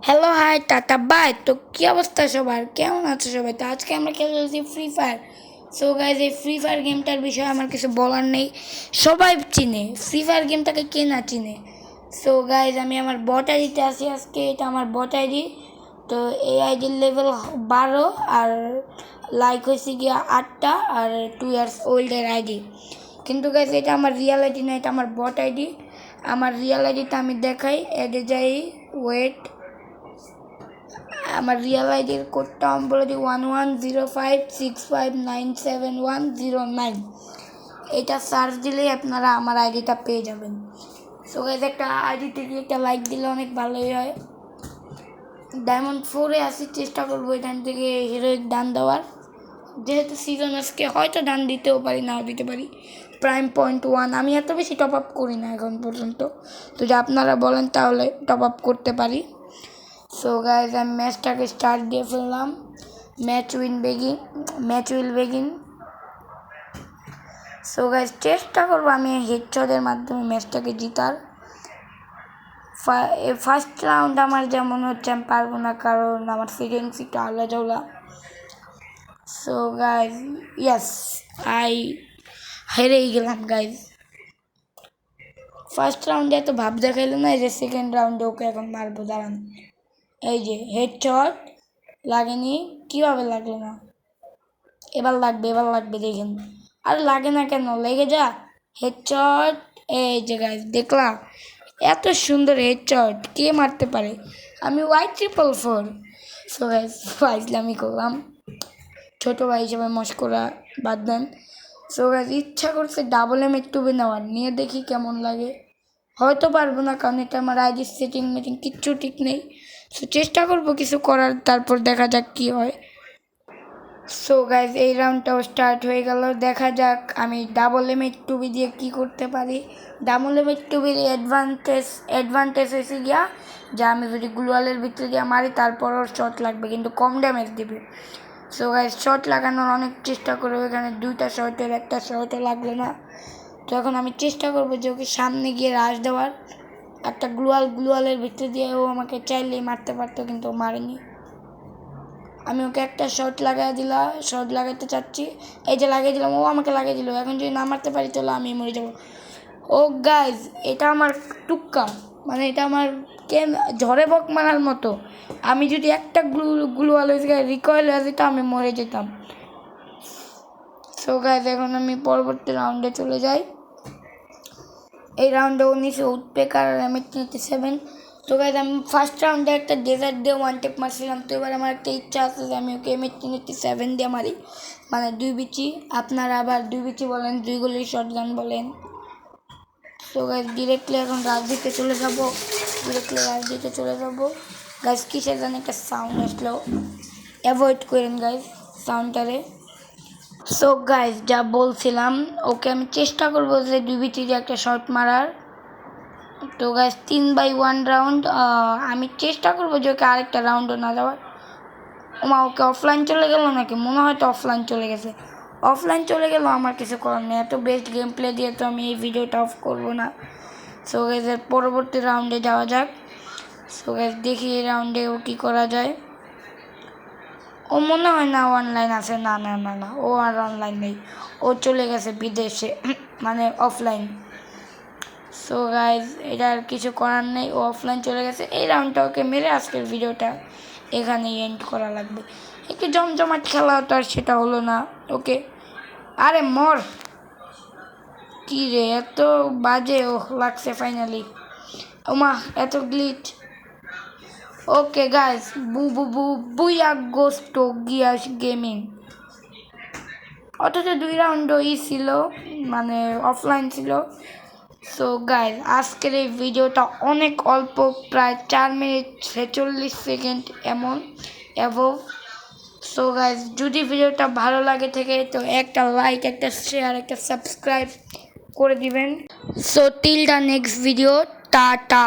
Hello hi tata bye. তো কী অবস্থা সবার, কেমন আছে সবাই? তো আজকে আমরা খেলছি ফ্রি ফায়ার। সো গাইজ, এই ফ্রি ফায়ার গেমটার বিষয়ে আমার কিছু বলার নেই, সবাই চিনে ফ্রি ফায়ার গেমটাকে, কে না চিনে। সো গাইজ, আমি আমার বট আইডিতে আছি আজকে। এটা আমার বট আইডি। তো এই আইডির লেভেল 12 আর লাইক হয়েছে গিয়া 8টা আর 2 ইয়ার্স ওল্ডের আইডি। কিন্তু গাইজ, এটা আমার রিয়েল আইডি না, এটা আমার বট আইডি। আমার রিয়েল আইডিটা আমি দেখাই, এডে যাই, ওয়েট। আমার রিয়েল আইডির কোডটা আমি বলে দিই 110565971009। এটা সার্চ দিলেই আপনারা আমার আইডিটা পেয়ে যাবেন। সো গাইজ, একটা আইডি থেকে একটা লাইক দিলে অনেক ভালোই হয়। ডায়মন্ড 4-এ আসি, চেষ্টা করবো এখান থেকে হিরোইক ডান দেওয়ার। যেহেতু সিজন আজকে হয়তো ডান দিতেও পারি, নাও দিতে পারি। প্রাইম পয়েন্ট 1, আমি এত বেশি টপ আপ করি না এখন পর্যন্ত। তো যদি আপনারা বলেন তাহলে টপ আপ করতে পারি। সো গাইজ, আমি ম্যাচটাকে স্টার্ট দিয়ে ফেললাম। Match will begin. So guys, চেষ্টা করবো আমি হেডশটের মাধ্যমে ম্যাচটাকে জিতার। ফার্স্ট রাউন্ড আমার যেমন হচ্ছে আমি পারবো না, কারণ আমার ফিলিংস একটু আলাদা। সো গাইজ, ইয়েস, হেরেই গেলাম গাইজ। ফার্স্ট রাউন্ডে এত ভাব দেখাইলো না, এই যে সেকেন্ড রাউন্ডে ওকে এখন মারবো, দাঁড়ান। এই যে হেডশট লাগেনি, কীভাবে লাগলো না? এবার লাগবে দেখেন। আর লাগে না কেন, লেগে যা। হেডশট, এই যে গাইজ দেখলাম, এত সুন্দর হেডশট কে মারতে পারে? আমি Y444। সো গাইজ, ফাইজলামি করলাম, ছোটো ভাই হিসেবে মস্করা বাদ দেন। সো গাইজ, ইচ্ছা করছে ডাবল M2 নেওয়ার, নিয়ে দেখি কেমন লাগে। হয়তো পারবো না, কারণ এটা আমার আইডির সেটিং কিচ্ছু ঠিক নেই। সো চেষ্টা করবো কিছু করার, তারপর দেখা যাক কী হয়। সো গাইজ, এই রাউন্ডটাও স্টার্ট হয়ে গেল, দেখা যাক আমি ডাবল M2 দিয়ে কী করতে পারি। ডাবল M2 অ্যাডভান্টেজ হয়েছে গিয়া যা আমি যদি গ্লোয়ালের ভিতরে দিয়ে মারি তারপরও শট লাগবে, কিন্তু কম ড্যামেজ দেবে। সো গাইজ, শট লাগানোর অনেক চেষ্টা করবো, এখানে 2টা শটের একটা শটও লাগলো না। তো এখন আমি চেষ্টা করবো যে ওকে সামনে গিয়ে রাশ দেওয়ার। একটা গ্লোয়ালের ভিতরে দিয়ে ও আমাকে চাইলেই মারতে পারতো, কিন্তু মারেনি। আমি ওকে একটা শট লাগাইতে চাচ্ছি, এই যে লাগিয়ে দিলাম, ও আমাকে লাগিয়ে দিল। এখন যদি না মারতে পারি তাহলে আমি মরে যাবো। ও গাইজ, এটা আমার টুক্কা, মানে এটা আমার ঝড়ে বক মারার মতো। আমি যদি একটা গ্লুয়াল রিকয়েল হয়ে যেত, আমি মরে যেতাম। সো গাইজ, এখন আমি পরবর্তী রাউন্ডে চলে যাই। এই রাউন্ডে ও নিচে উডপেকার আর M87। তো গাইজ, আমি ফার্স্ট রাউন্ডে একটা ডেজার্ট দিয়ে 1 টেপ মারছিলাম। তো এবার আমার একটা ইচ্ছা আছে যে আমি ওকে M87 দিয়ে মারি, মানে 2 বিচি। আপনারা আবার 2 বিচি বলেন, 2 গুলির শটগান বলেন। তো গাইজ, ডিরেক্টলি এখন রাজ দিতে চলে যাবো। গাইজ, কিসের জানি একটা সাউন্ড আসলো, অ্যাভয়েড করেন গাইজ সাউন্ডটারে। সো গাইজ, যা বলছিলাম, ওকে আমি চেষ্টা করবো যে 2 বিচি দিয়ে একটা শট মারার। তো গাইজ, 3/1 রাউন্ড। আমি চেষ্টা করবো যে ওকে আরেকটা রাউন্ডও না যাওয়ার। ওকে অফলাইন চলে গেল নাকি? মনে হয় তো অফলাইন চলে গেল। আমার কিছু করার নেই, এত বেস্ট গেম প্লে দিয়ে তো আমি এই ভিডিওটা অফ করবো না। সো গাইজ, পরবর্তী রাউন্ডে যাওয়া যাক। সো গাইজ, দেখি এই রাউন্ডে ও কী করা যায়। ও মনে হয় না অনলাইন আছে, না, ও আর অনলাইন নেই, ও চলে গেছে বিদেশে, মানে অফলাইন। সো গাইজ, এটা আর কিছু করার নেই, ও অফলাইন চলে গেছে। এই রাউন্ডটা ওকে মেরে আজকের ভিডিওটা এখানেই এন্ড করা লাগবে। একটু জমজমাট খেলা হতো, আর সেটা হলো না। ওকে, আরে মর, কী রে এত বাজে। ও লাগছে ফাইনালি। ওমা, এত গ্লিচ। ওকে গাইজ, বুয়া গোস্ট গিয়াস গেমিং। অথচ 2 রাউন্ডই ছিল, মানে অফলাইন ছিল। সো গাইজ, আজকের এই ভিডিওটা অনেক অল্প, প্রায় 4 মিনিট 46 সেকেন্ড এমন অ্যাভোভ। সো গাইজ, যদি ভিডিওটা ভালো লাগে থাকে তো একটা লাইক, একটা শেয়ার, একটা সাবস্ক্রাইব করে দিবেন। So till the next video, tata.